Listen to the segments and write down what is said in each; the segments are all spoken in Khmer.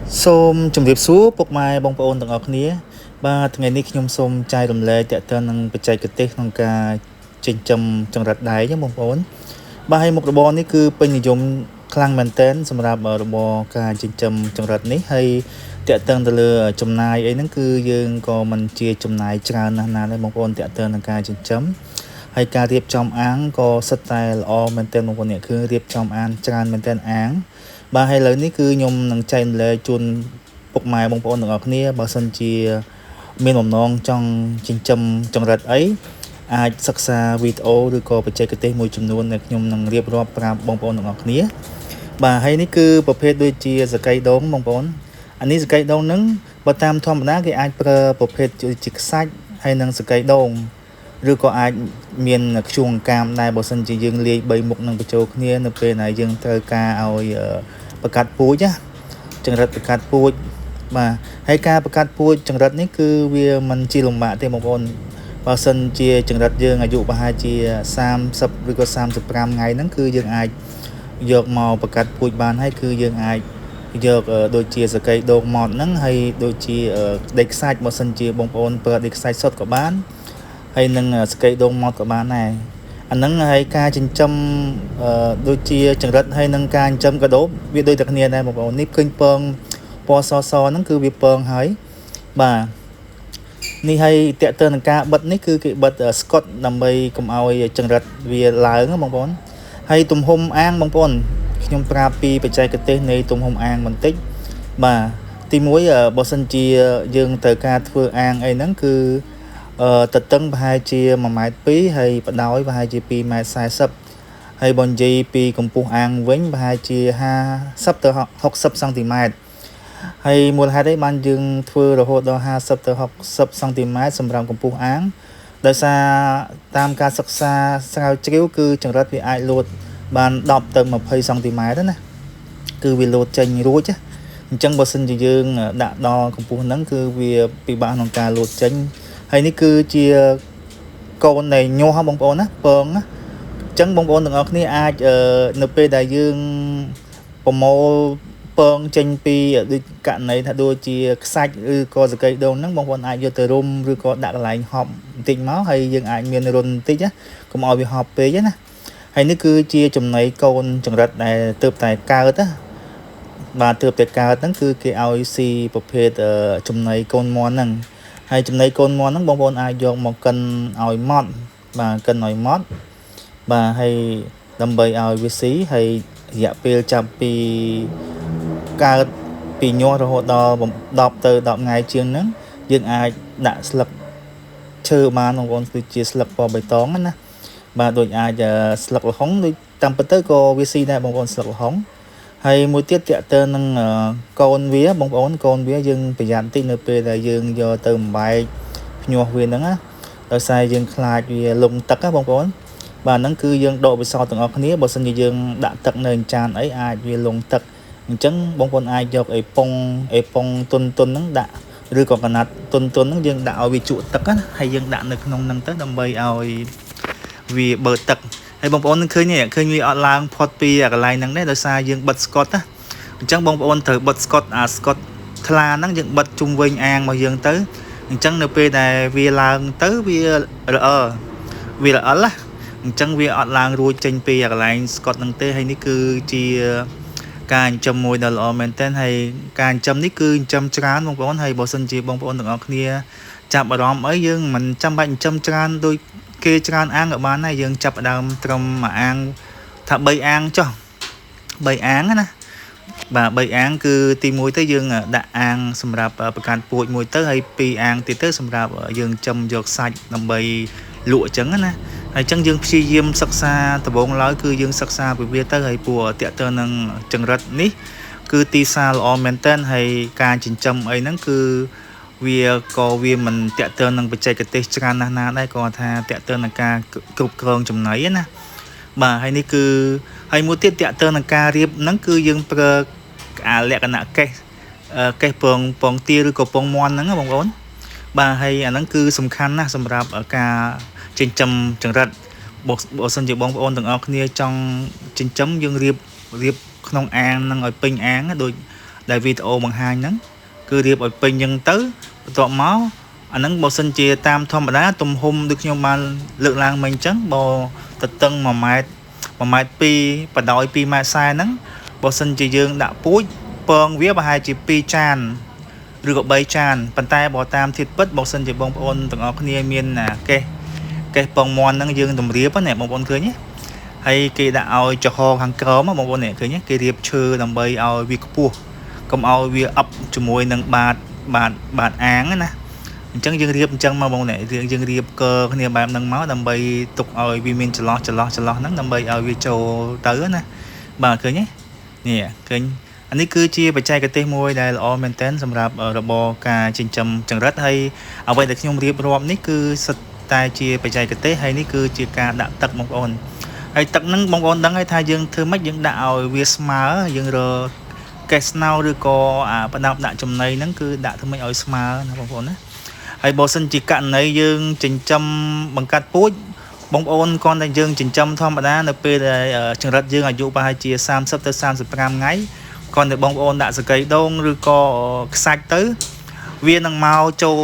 Sôm chấm điệp số bốc mai bong bóng từng ở kia ba ngày nay nhom sôm chai đầm lệ tẹt tên năng bạch chạy kịch nông ca trên chấm chấm rạch đáy nhá bong bóng ba hay một đôiនេះគឺពេញនិយមខ្លាំងមែនទែនសម្រាប់របរការចិញ្ចឹមចង្រិតនេះហើយតេតឹងទៅលើចំណាយអីហ្នឹងគឺយើងក៏មិនជាចំណាយច្រើនណាស់ណាដែរបងប្អូនតេតឹងនឹងការចិញ្ចឹមហើយការរៀបចំអាងក៏សិតតែល្អមែនទែនបងប្អូននេះគឺរៀបចំអាងច្រើនមែនទែនអាងបាទហើយឥឡូវនេះគឺខ្ញុំនឹងចែករំលែកជូនពុកម៉ែបងប្អូនទាំងអស់គ្នាបើសិនជាមានបំណងចង់ចិញ្ចឹមចង្រិតអីអាចសិក្សាវីដេអូឬក៏បច្ចេកទេសមួយចំនួនដែលខ្ញុំនឹងរៀបរាប់ប្រាប់បងប្អូនទាំងអស់គ្នាបាទហើយនេះគឺប្រភេទដូចជាសកៃដូងបងប្អូនអានេះសកៃដូងហ្នឹងបើតាមធម្មតាគេអាចប្រើប្រភេទជាខ្សាច់ហើយនិងសកៃដូងឬក៏អាចមានខ្ជួងកាមដែរបើសិនជាយើងលាយ3មុខនឹងបញ្ចូលគ្នានៅពេលដែលយើងត្រូវការឲ្យបង្កាត់ពូជណាចង្រិតបង្កាត់ពូជបាទហើយការបង្កាត់ពូជចង្រិតនេះគឺវាមិនជាលំបាកទេបងប្អូនបើសិនជាចង្រិតយើងអាយុប្រហែលជា30ឬក៏35ថ្ងៃហ្នឹងគឺយើងអាចយកមកបង្កាត់ពូជបានហើយគឺយើងអាចយកដូចជាសកៃដូងម៉ត់ហ្នឹងហើយដូចជាដេកខ្សាច់បើសិនជាបងប្អូនប្រើដេកខ្សាច់សុទ្ធក៏បានហើយនឹងសកៃដូងម៉ត់ក៏បានដែរអាហ្នឹងហើយការចិញ្ចឹមដូចជាចង្រិតហើយនឹងការចិញ្ចឹមកដោបវាដូចតែគ្នាដែរបងប្អូននេះឃើញពងពណ៌សហ្នឹងគឺវាពងហើយបាទនេះហើយតេតើនឹងការបិទនេះគឺគេបិទស្កុតដើម្បីកុំឲ្យចង្រិតវាឡើងបងប្អូនហើយទំហំអាងបងប្អូនខ្ញុំប្រាប់ពីបច្ចេកទេសនៃទំហំអាងបន្តិចបាទទី1បើសិនជាយើងត្រូវការធ្វើអាងអីហ្នឹងគឺទទឹងប្រហែលជា1.2 ម៉ែត្រហើយបដោយប្រហែលជា2.40 ម៉ែត្រហើយបើនិយាយពីកម្ពស់អាងវិញប្រហែលជា50ទៅ60សង់ទីម៉ែត្រហើយមូលហេតុអីបានយើងធ្វើរហូតដល់50ទៅ60សង់ទីម៉ែត្រសម្រាប់កម្ពស់អាងដោយសារតាមការសិក្សាស្រាវជ្រាវគឺចង្រិតវាអាចលោតបាន10ទៅ20សង់ទីម៉ែត្រណាគឺវាលោតចេញរួចអញ្ចឹងបើសិនជាយើងដាក់ដល់កម្ពស់ហ្នឹងគឺវាពិបាកក្នុងការលោតចេញហើយនេះគឺជាកូននៃញាស់បងប្អូនណាពងណាអញ្ចឹងបងប្អូនទាំងអស់គ្នាអាចនៅពេលដែលយើងប្រមូលពងចេញពីដូចករណីថាដូចជាខ្សាច់ឬក៏សកៃដូងហ្នឹងបងប្អូនអាចយកទៅរុំឬក៏ដាក់កន្លែងហប់បន្តិចមកហើយយើងអាចមានរុនបន្តិចណាកុំឲ្យវាហប់ពេកណាហើយនេះគឺជាចំណីកូនចង្រិតដែលទើបតែកើតណាបាទទើបតែកើតហ្នឹងគឺគេឲ្យស៊ីប្រភេទចំណីកូនមន់ហ្នឹងហើយចំណីកូនមន់ហ្នឹងបងប្អូនអាចយកមកកិនឲ្យម៉ត់បាទកិនឲ្យម៉ត់បាទហើយដើម្បីឲ្យវាស៊ីហើយរយៈពេលចាប់ពីកើតពីញាស់រហូតដល់10ទៅ10ថ្ងៃជាងហ្នឹងយើងអាចដាក់ស្លឹកឈើបានបងប្អូនដូចជាស្លឹកពណ៌បៃតងណាបាទដូចអាចស្លឹកល្ហុងដូចតាមពិតទៅក៏វាស៊ីដែរបងប្អូនស្លឹកល្ហុងហើយមួយទៀតតេតើនឹងកូនវាបងប្អូនកូនវាយើងប្រយ័ត្នតិចនៅពេលដែលយើងយកទៅបំបែកភ្ញាស់វាហ្នឹងណាដោយសារយើងខ្លាចវាលំទឹកណាបងប្អូនបាទហ្នឹងគឺយើងដកវិសោធន៍ទាំងអស់គ្នាបើសិនជាយើងដាក់ទឹកនៅចានអីអាចវាលងទឹកអញ្ចឹងបងប្អូនអាចយកអេប៉ុងទុនហ្នឹងដាក់ឬក៏កណាត់ទុនហ្នឹងយើងដាក់ឲ្យវាជក់ទឹកណាហើយយើងដាក់នៅក្នុងហ្នឹងទៅដើម្បីឲ្យវាបើទឹកហើយបងប្អូននឹងឃើញវាអត់ឡើងផុតពីកន្លែងហ្នឹងដែរដោយសារយើងបិទស្កុតណាអញ្ចឹងបងប្អូនត្រូវបិទស្កុតស្កុតថ្លាហ្នឹងយើងបិទជុំវិញអាងរបស់យើងទៅអញ្ចឹងនៅពេលដែលវាឡើងទៅវាល្អណាអញ្ចឹងវាអត់ឡើងរួចចេញពីកន្លែងស្កុតហ្នឹងទេហើយនេះគឺជាការចិញ្ចឹមមួយដ៏ល្អមែនទែនហើយការចិញ្ចឹមនេះគឺចិញ្ចឹមច្រើនបងប្អូនហើយបើសិនជាបងប្អូនទាំងអស់គ្នាចាប់អារម្មណ៍អីយើងមិនចាំបាច់ចិញ្ចឹមច្រើនដូចគេច្រើនអាងក៏បានដែរយើងចាប់ដើមត្រឹមមួយអាងថា3អាងចុះ3អាងណាបាទ3អាងគឺទី1ទៅយើងដាក់អាងសម្រាប់បង្កើតពូជមួយទៅហើយ2អាងទៀតទៅសម្រាប់យើងចិញ្ចឹមយកសាច់ដើម្បីលក់អញ្ចឹងណាហើយអញ្ចឹងយើងព្យាយាមសិក្សាដំបូងឡើយគឺយើងសិក្សាពីវាទៅហើយពួកតេតើនឹងចង្រិតនេះគឺទីផ្សារល្អមែនទែនហើយការចិញ្ចឹមអីហ្នឹងគឺវាមិនតេតើនឹងបច្ចេកទេសច្រើនណាស់ណាដែរគាត់ថាតេតើនឹងការគ្រប់គ្រងចំណីណាបាទហើយនេះគឺហើយមួយទៀតតេតើនឹងការរៀបហ្នឹងគឺយើងប្រើលក្ខណៈកេះពងទាឬក៏ពងមាន់ហ្នឹងបងប្អូនបាទហើយអាហ្នឹងគឺសំខាន់ណាស់សម្រាប់ការចិញ្ចឹមចង្រិតបើសិនជាបងប្អូនទាំងអស់គ្នាចង់ចិញ្ចឹមយើងរៀបក្នុងអាងហ្នឹងឲ្យពេញអាងដូច ដែលវីដេអូបង្ហាញហ្នឹងគឺរៀបឲ្យពេញចឹងទៅបន្ទាប់មកអាហ្នឹងបើសិនជាតាមធម្មតាទំហំដូចខ្ញុំបានលើកឡើងមិញអញ្ចឹងបើទទឹង1ម៉ែត្រ2ម៉ែត្របដោយ2ម៉ែត្រ40ហ្នឹងបើសិនជាយើងដាក់ពូជពងវាប្រហែលជា2ចានឬក៏3ចានប៉ុន្តែបើតាមធាតុពិតបើសិនជាបងប្អូនទាំងអស់គ្នាមានកេះពងមាន់ហ្នឹងយើងតម្រៀបណាបងប្អូនឃើញទេហើយគេដាក់ឲ្យចំហខាងក្រោមបងប្អូនឃើញទេគេរៀបឈើដើម្បីឲ្យវាខ្ពស់កុំឲ្យវាអប់ជាមួយនឹងបាតអាងណាអញ្ចឹងយើងរៀបអញ្ចឹងមកបងប្អូនយើងរៀបកើគ្នាបែបហ្នឹងមកដើម្បីទុកឲ្យវាមានចន្លោះហ្នឹងដើម្បីឲ្យវាចូលទៅណាបាទឃើញទេនេះឃើញអានេះគឺជាបច្ចេកទេសមួយដែលល្អមែនទែនសម្រាប់របរការចិញ្ចឹមចង្រិតហើយអ្វីដែលខ្ញុំរៀបរាប់នេះគឺសិតតែជាបច្ចេកទេសហើយនេះគឺជាការដាក់ទឹកបងប្អូនហើយទឹកហ្នឹងបងប្អូនដឹងហើយថាយើងធ្វើម៉េចយើងដាក់ឲ្យវាស្មើយើងរកកេះស្នោឬក៏ប្រដាប់ដាក់ចំណីហ្នឹងគឺដាក់ធ្វើម៉េចឲ្យស្មើណាបងប្អូនណាហើយបើសិនជាករណីយើងចិញ្ចឹមបង្កាត់ពូជបងប្អូនគ្រាន់តែយើងចិញ្ចឹមធម្មតានៅពេលដែលចង្រិតយើងអាយុប្រហែលជា30ទៅ35ថ្ងៃគ្រាន់តែបងប្អូនដាក់សកៃដូងឬក៏ខ្សាច់ទៅវានឹងមកចូល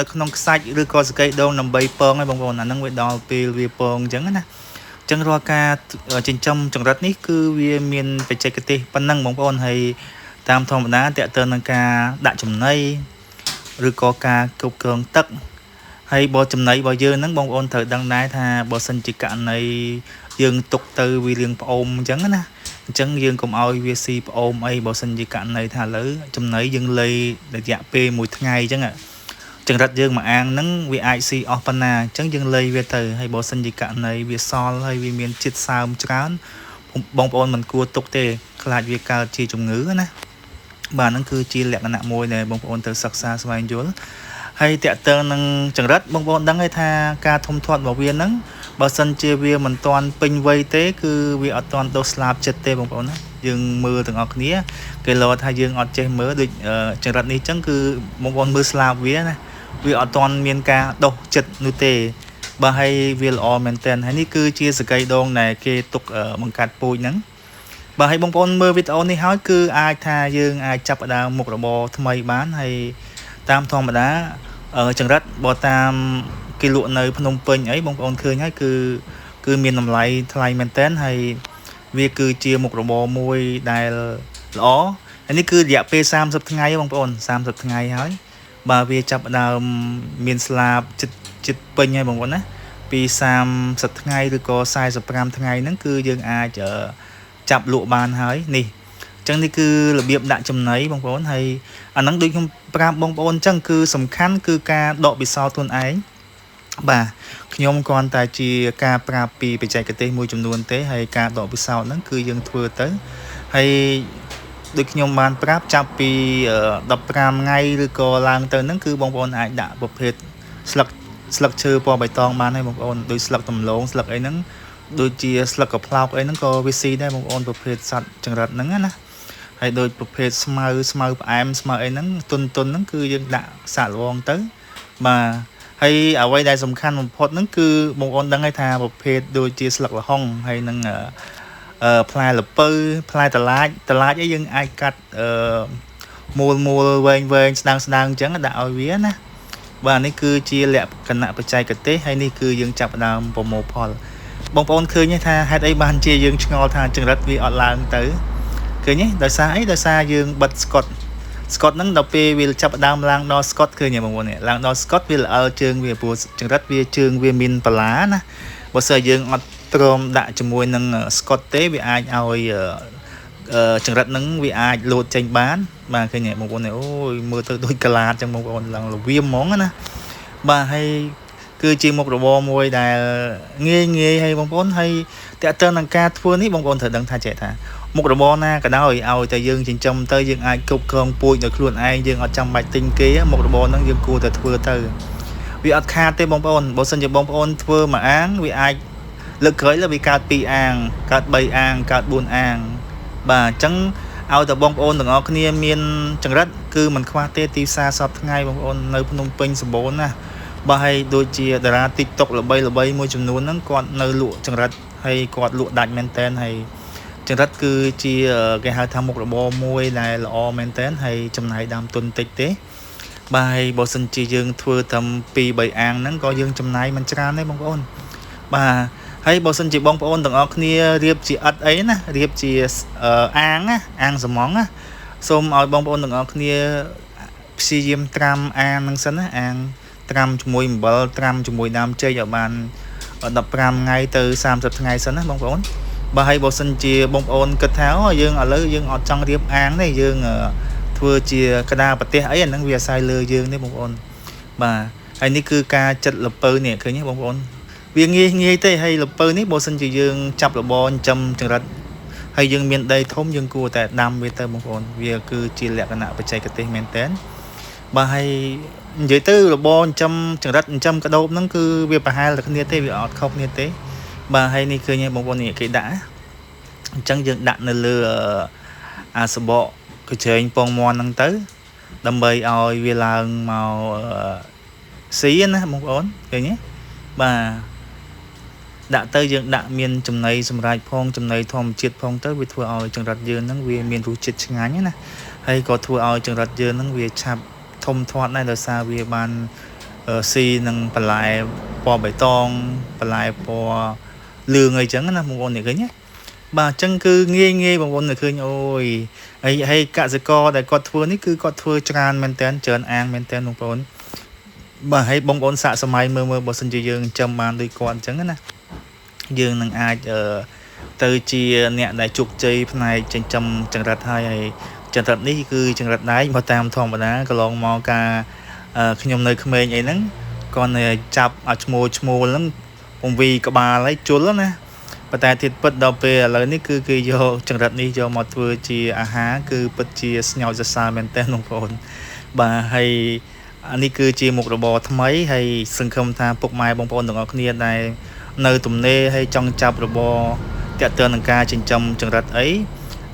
នៅក្នុងខ្សាច់ឬក៏សកៃដូងដើម្បីពងឲ្យបងប្អូនអាហ្នឹងវាដល់ពេលវាពងអញ្ចឹងណាអញ្ចឹងរាល់ការចិញ្ចឹមចង្រិតនេះគឺវាមានបច្ចេកទេសប៉ុណ្ណឹងបងប្អូនហើយតាមធម្មតាតើតើនឹងការដាក់ចំណីឬក៏ការគ្រប់គ្រងទឹកហើយបើចំណីរបស់យើងហ្នឹងបងប្អូនត្រូវដឹងដែរថាបើសិនជាករណីយើងទុកទៅវារៀងផ្អូមអញ្ចឹងណាអញ្ចឹងយើងកុំឲ្យវាស៊ីផ្អូមអីបើសិនជាករណីថាឥឡូវចំណីយើងលៃរយៈពេល1ថ្ងៃអញ្ចឹងចង្រិតយើងមួយអាងហ្នឹងវាអាចស៊ីអស់ប៉ុណ្ណាអញ្ចឹងយើងលៃវាទៅហើយបើសិនជាករណីវាសល់ហើយវាមានជាតិសើមច្រើនបងប្អូនមិនគួរទុកទេខ្លាចវាកើតជាជំងឺណាបាទហ្នឹងគឺជាលក្ខណៈមួយដែលបងប្អូនត្រូវសិក្សាស្វែងយល់ហើយតើតើនឹងចង្រិតបងប្អូនដឹងហើយថាការធំធាត់របស់វាហ្នឹងបើសិនជាវាមិនទាន់ពេញវ័យទេគឺវាអត់ទាន់ដុះស្លាបចិត្តទេបងប្អូនណាយើងមើលទាំងអស់គ្នាគេលោថាយើងអត់ចេះមើលដូចចង្រិតនេះអញ្ចឹងគឺបងប្អូនមើលស្លាបវាណាវាអត់ទាន់មានការដុះចិត្តនោះទេបាទហើយវាល្អមែនទែនហើយនេះគឺជាសកៃដងដែលគេទុកបង្កាត់ពូជហ្នឹងបាទហើយបងប្អូនមើលវីដេអូនេះហើយគឺអាចថាយើងអាចចាប់ផ្ដើមមុខរបរថ្មីបានហើយតាមធម្មតាចង្រិតបើតាមគេលក់នៅភ្នំពេញអីបងប្អូនឃើញហើយគឺមានតម្លៃថ្លៃមែនទែនហើយវាគឺជាមុខរបរមួយដែលល្អហើយនេះគឺរយៈពេល30ថ្ងៃបងប្អូន30ថ្ងៃហើយបាទវាចាប់ផ្ដើមមានស្លាបចិត្តពេញហើយបងប្អូនណាពី30ថ្ងៃឬក៏45ថ្ងៃហ្នឹងគឺយើងអាចចាប់លក់បានហើយនេះអញ្ចឹងនេះគឺរបៀបដាក់ចំណីបងប្អូនហើយអាហ្នឹងដូចខ្ញុំប្រាប់បងប្អូនអញ្ចឹងគឺសំខាន់គឺការដកពិសោធន៍ខ្លួនឯងបាទខ្ញុំគ្រាន់តែជាការប្រាប់ពីបច្ចេកទេសមួយចំនួនទេហើយការដកពិសោធន៍ហ្នឹងគឺយើងធ្វើទៅហើយដូចខ្ញុំបានប្រាប់ចាប់ពី15ថ្ងៃឬក៏ឡើងទៅហ្នឹងគឺបងប្អូនអាចដាក់ប្រភេទស្លឹកឈើពណ៌បៃតងបានហើយបងប្អូនដូចស្លឹកដំឡូងស្លឹកអីហ្នឹងដូចជាស្លឹកកផ្លោកអីហ្នឹងក៏វាស៊ីដែរបងប្អូនប្រភេទសត្វចង្រិតហ្នឹងណាហើយដូចប្រភេទស្មៅផ្អែមស្មៅអីហ្នឹងទុនហ្នឹងគឺយើងដាក់សាក់លងទៅបាទហើយអ្វីដែលសំខាន់បំផុតហ្នឹងគឺបងប្អូនដឹងហើយថាប្រភេទដូចជាស្លឹកល្ហុងហើយនឹងផ្លែល្ពៅផ្លែតឡាចអីយើងអាចកាត់មូលវែងស្ដើងអញ្ចឹងដាក់ឲ្យវាណាបាទនេះគឺជាលក្ខណៈបច្ចេកទេសហើយនេះគឺយើងចាប់ផ្ដើមប្រមូលផលបងប្អូនឃើញទេថាហេតុអីបានជាយើងឆ្ងល់ថាចង្រិតវាអត់ឡើងទៅឃើញទេដោយសារអីដោយសារយើងបិទស្កុតហ្នឹងដល់ពេលវាចាប់ដើមឡើងដល់ស្កុតឃើញទេបងប្អូននេះឡើងដល់ស្កុតវាល្អជើងវាព្រោះចង្រិតវាជើងវាមានបលាណាបើសិនយើងអត់ទ្រាំដាក់ជាមួយនឹងស្កុតទេវាអាចឲ្យចង្រិតហ្នឹងវាអាចលោតចេញបានបាទឃើញទេបងប្អូនអូយមើលទៅដូចកាឡាតចឹងបងប្អូនឡើងលវាមហ្មងណាបាទហើយគឺជាមុខរបរមួយដែលងាយហើយបងប្អូនហើយតើតើនឹងការធ្វើនេះបងប្អូនត្រូវដឹងថាចេះថាមុខរបរណាក៏ដោយឲ្យតែយើងចិញ្ចឹមទៅយើងអាចគ្រប់គ្រងពូជដោយខ្លួនឯងយើងអត់ចាំបាច់ទិញគេមុខរបរហ្នឹងយើងគួរតែធ្វើទៅវាអត់ខាតទេបងប្អូនបើសិនជាបងប្អូនធ្វើមួយអាងវាអាចលើកក្រោយវាកើត2អាងកើត3អាងកើត4អាងបាទអញ្ចឹងឲ្យតែបងប្អូនទាំងអស់គ្នាមានចង្រិតគឺមិនខ្វះទេទីផ្សារសពថ្ងៃបងប្អូននៅភ្នំពេញសម្បូរណាបាទហើយដូចជាតារា TikTok ល្បីមួយចំនួនហ្នឹងគាត់នៅលក់ចង្រិតហើយគាត់លក់ដាច់មែនតែនហើយ ចង្រិតគឺជាគេហៅថាមុខរបរមួយដែលល្អមែនតើហើយចំណាយដើមទុនតិចទេបាទហើយបើសិនជាយើងធ្វើត្រឹម2 3អាងហ្នឹងក៏យើងចំណាយមិនច្រើនទេបងប្អូនបាទហើយបើសិនជាបងប្អូនទាំងអស់គ្នារៀបជាឥតអីណារៀបជាអាងណាអាងសំងណាសូមឲ្យបងប្អូនទាំងអស់គ្នាព្យាយាមត្រាំអាងហ្នឹងសិនណាអាងត្រាំជាមួយអំបិលត្រាំជាមួយដើមចេកឲ្យបាន15ថ្ងៃទៅ30ថ្ងៃសិនណាបងប្អូនបាទហើយបើសិនជាបងប្អូនគិតថាយើងឥឡូវយើងអត់ចង់រៀបអាងទេយើងធ្វើជាក្តារប្រទេសអីអាហ្នឹងវាអាស្រ័យលើយើងទេបងប្អូនបាទហើយនេះគឺការចិត្តលពៅនេះឃើញទេបងប្អូនវាងាយទេហើយលពៅនេះបើសិនជាយើងចាប់របរចិញ្ចឹមចង្រិតហើយយើងមានដីធំយើងគួរតែដាំវាទៅបងប្អូនវាគឺជាលក្ខណៈបច្ចេកទេសមែនតើបាទហើយនិយាយទៅរបរចិញ្ចឹមចង្រិតចិញ្ចឹមកដោបហ្នឹងគឺវាប្រហែលតែគ្នាទេវាអត់ខុសគ្នាទេបាទហើយនេះឃើញបងប្អូននេះគេដាក់អញ្ចឹងយើងដាក់នៅលើអាសបកកញ្ច្រែងពងមាន់ហ្នឹងទៅដើម្បីឲ្យវាឡើងមកស៊ីណាបងប្អូនឃើញទេបាទដាក់ទៅយើងដាក់មានចំណីសម្រាប់ផងចំណីធម្មជាតិផងទៅវាធ្វើឲ្យចង្រិតយើងហ្នឹងវាមានរសជាតិឆ្ងាញ់ណាហើយក៏ធ្វើឲ្យចង្រិតយើងហ្នឹងវាឆាប់ធំធាត់ដែរដោយសារវាបានស៊ីនឹងបន្លែពណ៌បៃតងបន្លែពណ៌លឿងអីចឹងណាបងប្អូននេះឃើញទេបាទអញ្ចឹងគឺងាយបងប្អូនឃើញអូយហើយកសិករដែលគាត់ធ្វើនេះគឺគាត់ធ្វើច្រើនមែនតើច្រើនអាងមែនតើបងប្អូនបាទហើយបងប្អូនសាកសម័យមើលបើសិនជាយើងចិញ្ចឹមបានដូចគាត់អញ្ចឹងណាយើងនឹងអាចទៅជាអ្នកដែលជោគជ័យផ្នែកចិញ្ចឹមចង្រិតហើយចង្រិតនេះគឺចង្រិតដែកមកតាមធម្មតាកន្លងមកការខ្ញុំនៅក្មេងអីហ្នឹងគាត់ចាប់ឲ្យឈ្មោលហ្នឹងពងវីក្បាលហើយជុលណាប៉ុន្តែទៀតពិតដល់ពេលឥឡូវនេះគឺគេយកចង្រិតនេះយកមកធ្វើជាអាហារគឺពិតជាស្ញោចសរសើរមែនតើបងប្អូនបាទហើយនេះគឺជាមុខរបរថ្មីហើយសង្ឃឹមថាពុកម៉ែបងប្អូនទាំងអស់គ្នាដែលនៅទំនេរហើយចង់ចាប់របរតាក់ទងនឹងការចិញ្ចឹមចង្រិតអី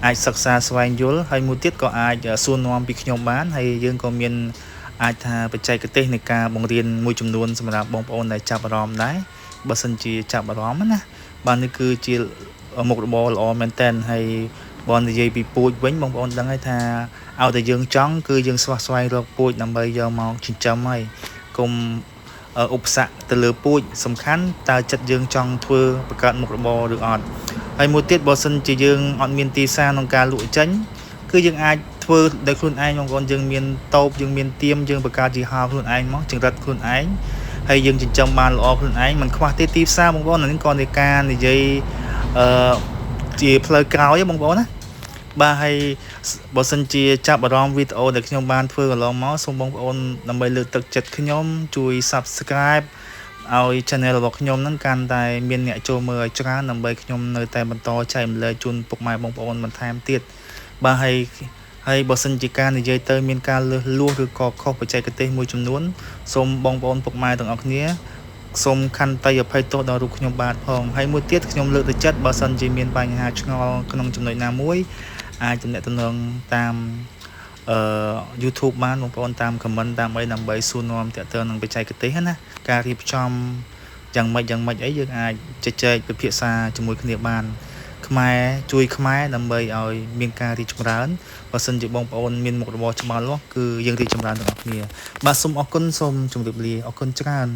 អាចសិក្សាស្វែងយល់ហើយមួយទៀតក៏អាចសួរនាំពីខ្ញុំបានហើយយើងក៏មានអាចថាបច្ចេកទេសនៃការបង្រៀនមួយចំនួនសម្រាប់បងប្អូនដែលចាប់អារម្មណ៍ដែរបើសិនជាចាប់អារម្មណ៍ណាបាទនេះគឺជាមុខរបរល្អមែនតើហើយបងនិយាយពីពូជវិញបងប្អូនដឹងហើយថាឲ្យតែយើងចង់គឺយើងស្វះស្វែងរកពូជដើម្បីយកមកចិញ្ចឹមហើយកុំឧបសគ្គទៅលើពូជសំខាន់តើចិត្តយើងចង់ធ្វើបង្កើតមុខរបរឬអត់ហើយមួយទៀតបើសិនជាយើងអត់មានទីផ្សារក្នុងការលក់ចេញគឺយើងអាចធ្វើដោយខ្លួនឯងបងប្អូនយើងមានតូបយើងមានទៀមយើងបង្កើតជាហោខ្លួនឯងមកចង្រិតខ្លួនឯងហើយយើងចិញ្ចឹមបានល្អខ្លួនឯងមិនខ្វះទេទីផ្សារបងប្អូននេះក៏នៃការនិយាយជាផ្លូវក្រោយបងប្អូនណាបាទហើយបើសិនជាចាប់អារម្មណ៍វីដេអូដែលខ្ញុំបានធ្វើកន្លងមកសូមបងប្អូនដើម្បីលើកទឹកចិត្តខ្ញុំជួយ Subscribe ឲ្យ Channel របស់ខ្ញុំហ្នឹងកាន់តែមានអ្នកចូលមើលឲ្យច្រើនដើម្បីខ្ញុំនៅតែបន្តចែកម្លែកជូនពុកម៉ែបងប្អូនបន្ថែមទៀតបាទហើយបើសិនជាការនិយាយទៅមានការលើសលួសឬក៏ខុសបច្ចេកទេសមួយចំនួនសូមបងប្អូនពុកម៉ែទាំងអស់គ្នាសូមខន្តីអភ័យទោសដល់រូបខ្ញុំបាទផងហើយមួយទៀតខ្ញុំលើកទឹកចិត្តបើសិនជាមានបញ្ហាឆ្ងល់ក្នុងចំណុចណាមួយអាចទំនាក់ទំនងតាមYouTube បានបងប្អូនតាម comment តាមអីដើម្បីសួរនាំតាក់ទងនឹងបច្ចេកទេសណាការរៀបចំយ៉ាងម៉េចអីយើងអាចជជែកពិភាក្សាជាមួយគ្នាបានខ្មែរជួយខ្មែរដើម្បីឲ្យមានការរីកចម្រើនបើសិនជាបងប្អូនមានមុខរបរច្បាស់លាស់គឺយើងរីកចម្រើនទាំងអស់គ្នាបាទសូមអរគុណសូមជម្រាបលាអរគុណច្រើន